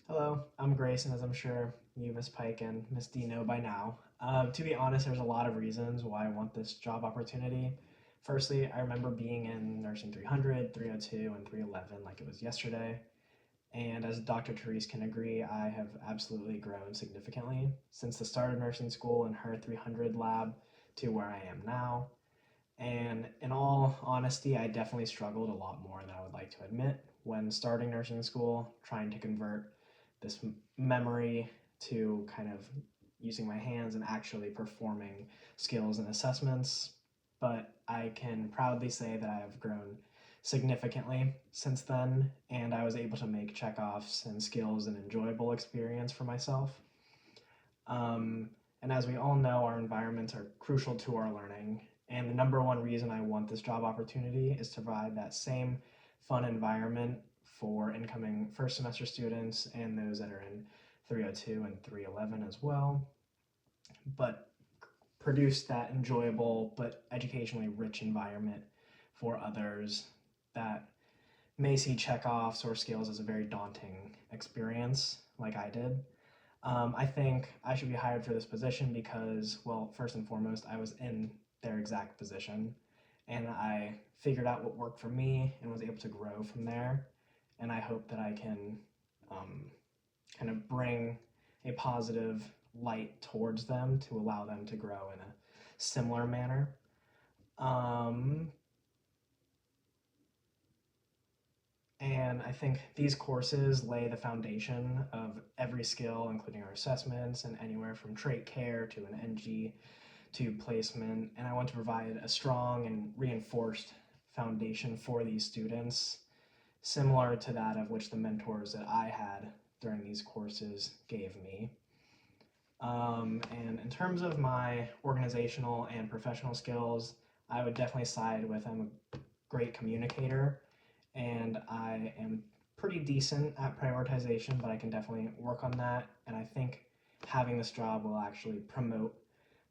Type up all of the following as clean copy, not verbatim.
Hello, I'm Grayson, as I'm sure you, Miss Pike, and Miss D know by now. To be honest, there's a lot of reasons why I want this job opportunity. Firstly, I remember being in nursing 300, 302, and 311 like it was yesterday. And as Dr. Therese can agree, I have absolutely grown significantly since the start of nursing school in her 300 lab to where I am now. And in all honesty, I definitely struggled a lot more than I would like to admit when starting nursing school, trying to convert this memory to kind of using my hands and actually performing skills and assessments. But I can proudly say that I have grown significantly since then, and I was able to make checkoffs and skills an enjoyable experience for myself. Um, and as we all know, our environments are crucial to our learning. And the number one reason I want this job opportunity is to provide that same fun environment for incoming first semester students and those that are in 302 and 311 as well, but produce that enjoyable but educationally rich environment for others that may see checkoffs or skills as a very daunting experience, like I did. I think I should be hired for this position because, well, first and foremost, I was in their exact position and I figured out what worked for me and was able to grow from there. And I hope that I can um, kind of bring a positive light towards them to allow them to grow in a similar manner. Um, And I think these courses lay the foundation of every skill, including our assessments and anywhere from trait care to an NG to placement. And I want to provide a strong and reinforced foundation for these students, similar to that of which the mentors that I had during these courses gave me. And in terms of my organizational and professional skills, I would definitely side with I'm a great communicator and I am pretty decent at prioritization, but I can definitely work on that. And I think having this job will actually promote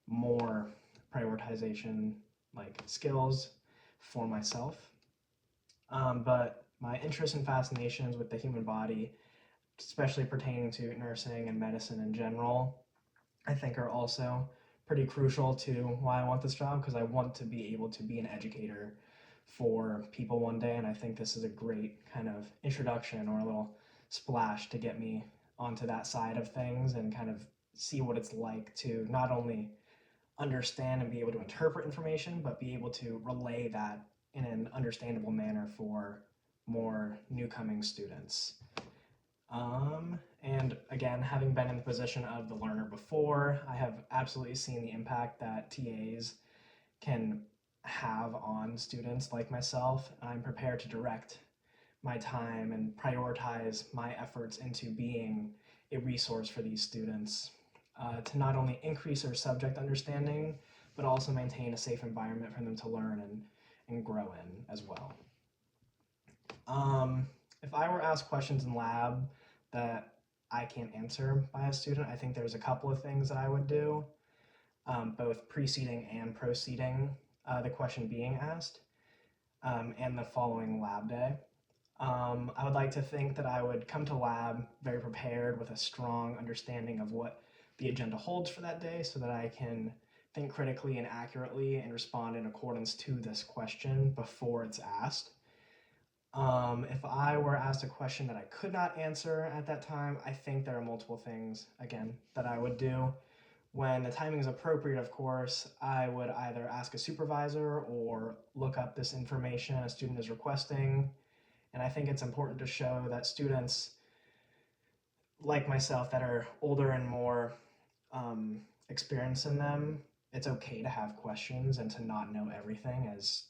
more prioritization like skills for myself. But my interest and fascinations with the human body, especially pertaining to nursing and medicine in general, I think are also pretty crucial to why I want this job because I want to be able to be an educator for people one day. And I think this is a great kind of introduction or a little splash to get me onto that side of things and kind of see what it's like to not only understand and be able to interpret information, but be able to relay that in an understandable manner for more new coming students. And again, having been in the position of the learner before, I have absolutely seen the impact that TAs can have on students like myself. I'm prepared to direct my time and prioritize my efforts into being a resource for these students to not only increase their subject understanding, but also maintain a safe environment for them to learn and grow in as well. If I were asked questions in lab that I can't answer by a student, I think there's a couple of things that I would do, both preceding and proceeding the question being asked, and the following lab day. I would like to think that I would come to lab very prepared with a strong understanding of what the agenda holds for that day so that I can think critically and accurately and respond in accordance to this question before it's asked. If I were asked a question that I could not answer at that time, I think there are multiple things, again, that I would do. When the timing is appropriate, of course, I would either ask a supervisor or look up this information a student is requesting. And I think it's important to show that students like myself that are older and more experienced in them, it's okay to have questions and to not know everything as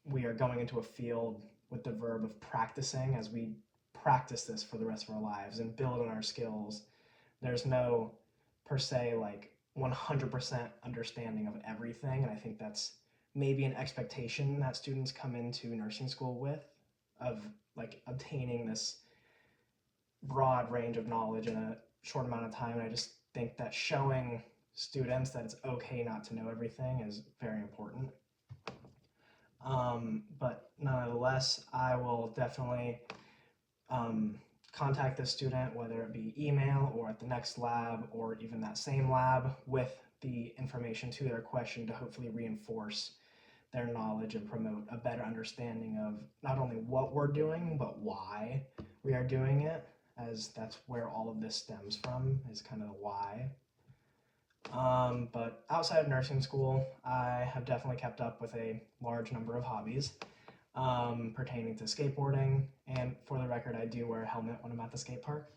we are going into a field with the verb of practicing as we practice this for the rest of our lives and build on our skills. There's no per se like 100% understanding of everything, and I think that's maybe an expectation that students come into nursing school with of like obtaining this broad range of knowledge in a short amount of time. And I just think that showing students that it's okay not to know everything is very important. But nonetheless, I will definitely contact the student, whether it be email or at the next lab or even that same lab, with the information to their question to hopefully reinforce their knowledge and promote a better understanding of not only what we're doing, but why we are doing it, as that's where all of this stems from, is kind of the why. But outside of nursing school, I have definitely kept up with a large number of hobbies pertaining to skateboarding. And for the record, I do wear a helmet when I'm at the skate park.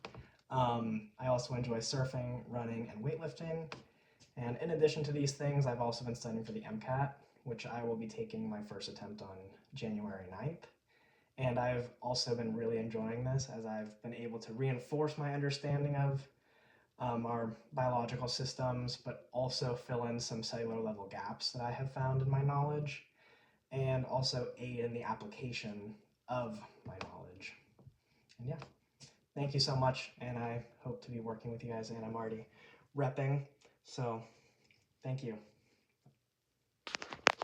I also enjoy surfing, running, and weightlifting. And in addition to these things, I've also been studying for the MCAT, which I will be taking my first attempt on January 9th. And I've also been really enjoying this, as I've been able to reinforce my understanding of our biological systems, but also fill in some cellular level gaps that I have found in my knowledge, and also aid in the application of my knowledge. And yeah, thank you so much, and I hope to be working with you guys, and I'm already repping, so thank you.